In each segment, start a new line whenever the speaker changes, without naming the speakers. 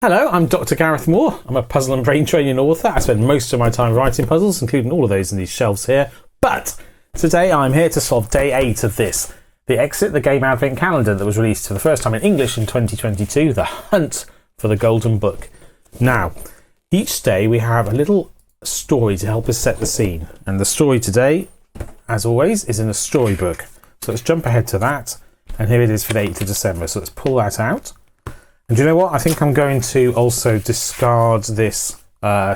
Hello, I'm Dr. Gareth Moore. I'm a puzzle and brain training author. I spend most of my time writing puzzles, including all of those in these shelves here. But today I'm here to solve day 8 of this, the Exit the Game Advent Calendar that was released for the first time in English in 2022, The Hunt for the Golden Book. Now, each day we have a little story to help us set the scene. And the story today, as always, is in a storybook. So let's jump ahead to that. And here it is for the 8th of December. So let's pull that out. And do you know what? I think I'm going to also discard this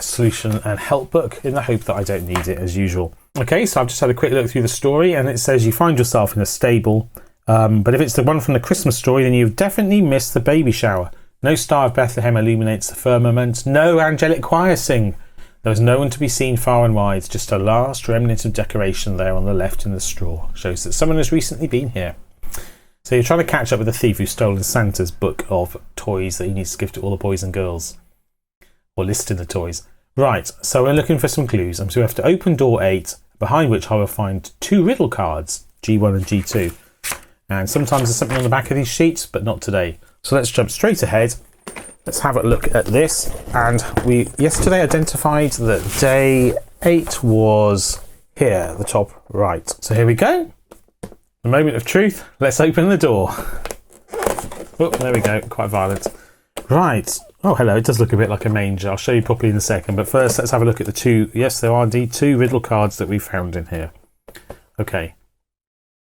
solution and help book in the hope that I don't need it as usual. Okay, so I've just had a quick look through the story and it says you find yourself in a stable. But if it's the one from the Christmas story, then you've definitely missed the baby shower. No star of Bethlehem illuminates the firmament. No angelic choir sing. There was no one to be seen far and wide. Just a last remnant of decoration there on the left in the straw. Shows that someone has recently been here. So you're trying to catch up with the thief who's stolen Santa's book of toys that he needs to give to all the boys and girls. Or listing the toys. Right, so we're looking for some clues. So we have to open door 8, behind which I will find 2 riddle cards, G1 and G2. And sometimes there's something on the back of these sheets, but not today. So let's jump straight ahead. Let's have a look at this. And we yesterday identified that day 8 was here, the top right. So here we go. The moment of truth. Let's open the door. Oh, there we go. Quite violent. Right. Oh, hello. It does look a bit like a manger. I'll show you properly in a second. But first, let's have a look at the 2. Yes, there are indeed 2 riddle cards that we found in here. Okay.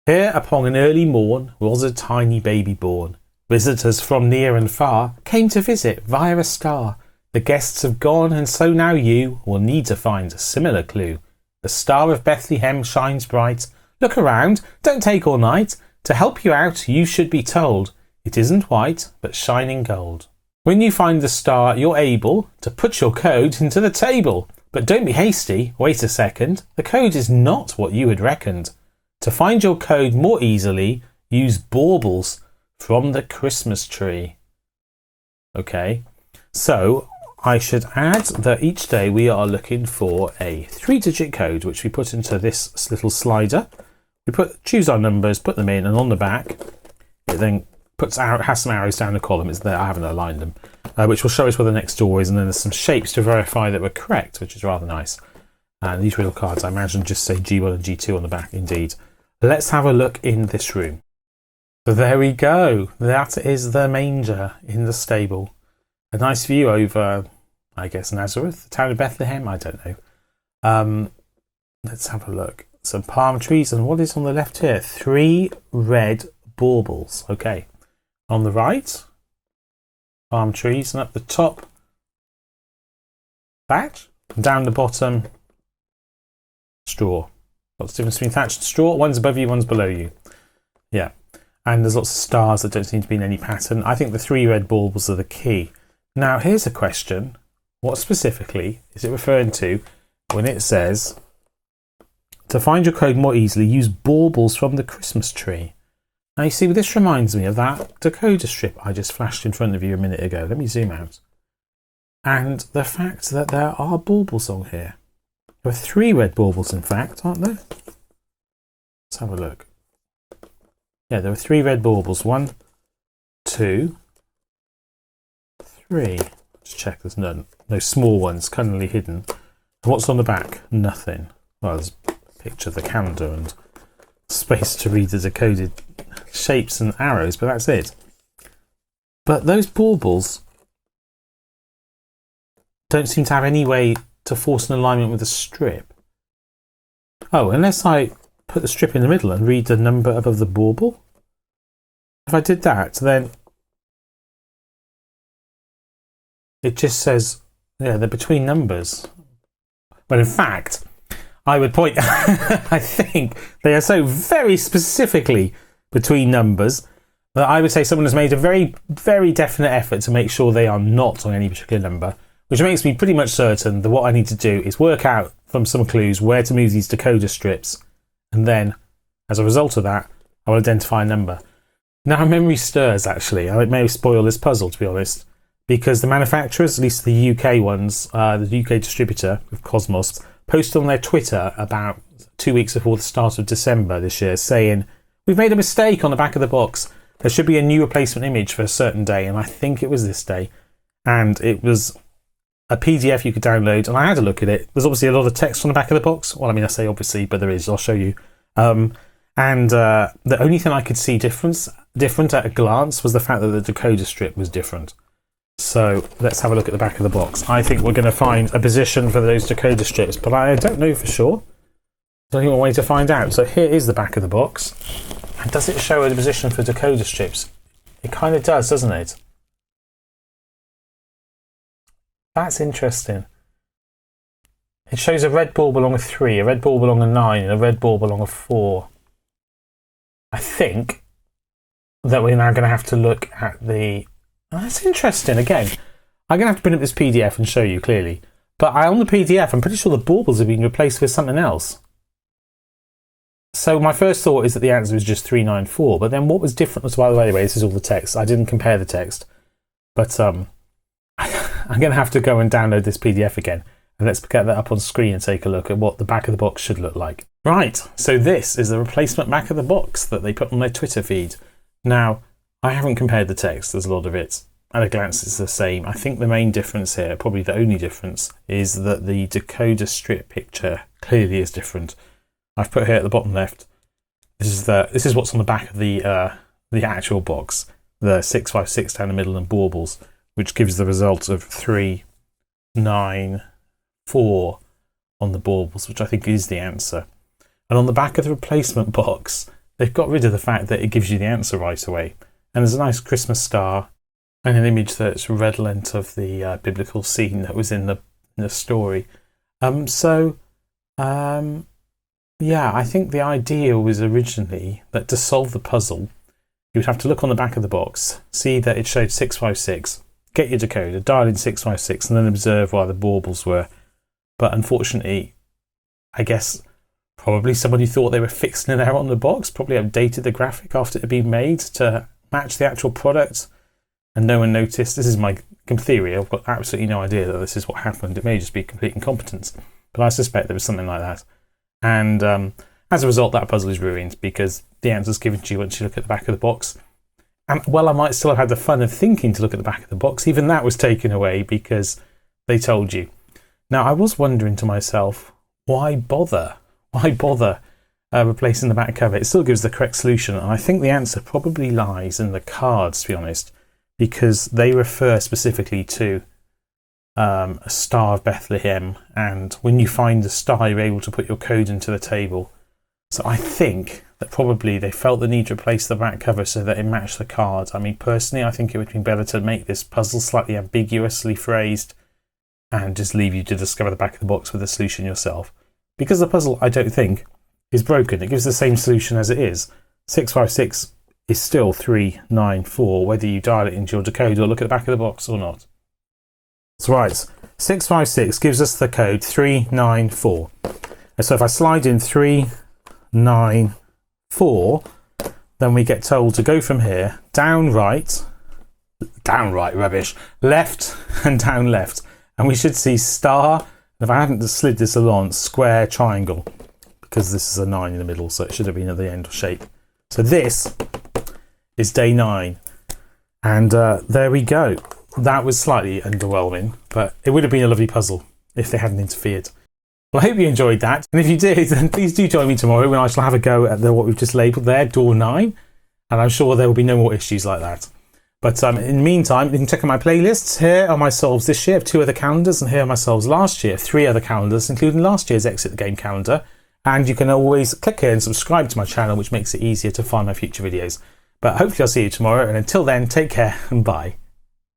Here, upon an early morn, was a tiny baby born. Visitors from near and far came to visit via a star. The guests have gone, and so now you will need to find a similar clue. The star of Bethlehem shines bright. Look around, don't take all night. To help you out, you should be told, it isn't white, but shining gold. When you find the star, you're able to put your code into the table. But don't be hasty, wait a second. The code is not what you had reckoned. To find your code more easily, use baubles from the Christmas tree. Okay, so I should add that each day we are looking for a 3-digit code, which we put into this little slider. We choose our numbers, put them in, and on the back, it then has some arrows down the column. It's there. I haven't aligned them, which will show us where the next door is, and then there's some shapes to verify that we're correct, which is rather nice. And these riddle cards, I imagine, just say G1 and G2 on the back. Indeed. Let's have a look in this room. So there we go. That is the manger in the stable. A nice view over, I guess, Nazareth, the town of Bethlehem. I don't know. Let's have a look. Some palm trees, and what is on the left here? 3 red baubles. Okay. On the right, palm trees, and up the top, thatch. And down the bottom, straw. What's the difference between thatch and straw? One's above you, one's below you. Yeah. And there's lots of stars that don't seem to be in any pattern. I think the 3 red baubles are the key. Now, here's a question. What specifically is it referring to when it says, to find your code more easily, use baubles from the Christmas tree? Now, you see, this reminds me of that decoder strip I just flashed in front of you a minute ago. Let me zoom out. And the fact that there are baubles on here. There are 3 red baubles, in fact, aren't there? Let's have a look. Yeah, there are 3 red baubles. 1, 2, 3. Let's check there's none. No small ones, cunningly hidden. What's on the back? Nothing. Well, there's a picture of the calendar and space to read the decoded shapes and arrows, but that's it. But those baubles don't seem to have any way to force an alignment with the strip. Oh, unless I put the strip in the middle and read the number above the bauble. If I did that, then it just says, yeah, they're between numbers. But in fact, I would point, I think they are so very specifically between numbers that I would say someone has made a very, very definite effort to make sure they are not on any particular number, which makes me pretty much certain that what I need to do is work out from some clues where to move these decoder strips. And then, as a result of that, I will identify a number. Now, memory stirs, actually. I may spoil this puzzle, to be honest, because the manufacturers, at least the UK ones, the UK distributor with Cosmos, posted on their Twitter about 2 weeks before the start of December this year, saying, we've made a mistake on the back of the box. There should be a new replacement image for a certain day, and I think it was this day. and it was a PDF you could download, and I had a look at it. There's obviously a lot of text on the back of the box. Well, I mean, I say obviously, but there is. I'll show you. The only thing I could see different at a glance was the fact that the decoder strip was different. So let's have a look at the back of the box. I think we're going to find a position for those decoder strips, but I don't know for sure. There's only one way to find out. So here is the back of the box. And does it show a position for decoder strips? It kind of does, doesn't it? That's interesting. It shows a red bulb along a 3, a red bulb along a 9, and a red bulb along a 4. I think that we're now going to have to look at the... Oh, that's interesting. Again, I'm going to have to print up this PDF and show you clearly. But on the PDF, I'm pretty sure the baubles have been replaced with something else. So my first thought is that the answer is just 394. But then what was different? So by the way, this is all the text. I didn't compare the text. But I'm going to have to go and download this PDF again. And let's get that up on screen and take a look at what the back of the box should look like. Right, so this is the replacement back of the box that they put on their Twitter feed. Now, I haven't compared the text. There's a lot of it. At a glance, it's the same. I think the main difference here, probably the only difference, is that the decoder strip picture clearly is different. I've put here at the bottom left. This is what's on the back of the actual box. The 656 down the middle and baubles, which gives the result of 3, 9, 4 on the baubles, which I think is the answer. And on the back of the replacement box, they've got rid of the fact that it gives you the answer right away. And there's a nice Christmas star and an image that's redolent of the biblical scene that was in the story. Yeah, I think the idea was originally that to solve the puzzle, you would have to look on the back of the box, see that it showed 656, get your decoder, dial in 656, and then observe where the baubles were. But unfortunately, I guess probably somebody thought they were fixing an error on the box, probably updated the graphic after it had been made to match the actual product, and no one noticed. This is my theory. I've got absolutely no idea that this is what happened. It may just be complete incompetence, but I suspect there was something like that. And as a result, that puzzle is ruined because the answer is given to you once you look at the back of the box. And while I might still have had the fun of thinking to look at the back of the box, even that was taken away because they told you. Now, I was wondering to myself, why bother? Why bother replacing the back cover? It still gives the correct solution. And I think the answer probably lies in the cards, to be honest, because they refer specifically to a Star of Bethlehem. And when you find the star, you're able to put your code into the table. So I think that probably they felt the need to replace the back cover so that it matched the cards. I mean, personally, I think it would be better to make this puzzle slightly ambiguously phrased and just leave you to discover the back of the box with the solution yourself. Because the puzzle, I don't think, is broken. It gives the same solution as it is. 656 is still 394, whether you dial it into your decoder or look at the back of the box or not. That's right. 656 gives us the code 394. And so if I slide in 394, then we get told to go from here, down right, rubbish, left and down left. And we should see star, if I hadn't slid this along, square, triangle, because this is a 9 in the middle, so it should have been at the end shape. So this is day 9. And there we go. That was slightly underwhelming, but it would have been a lovely puzzle if they hadn't interfered. Well, I hope you enjoyed that. And if you did, then please do join me tomorrow when I shall have a go at what we've just labelled there, door 9. And I'm sure there will be no more issues like that. But in the meantime, you can check out my playlists. Here are my solves this year of 2 other calendars, and here are my solves last year of 3 other calendars, including last year's Exit the Game calendar. And you can always click here and subscribe to my channel, which makes it easier to find my future videos. But hopefully I'll see you tomorrow, and until then, take care and bye.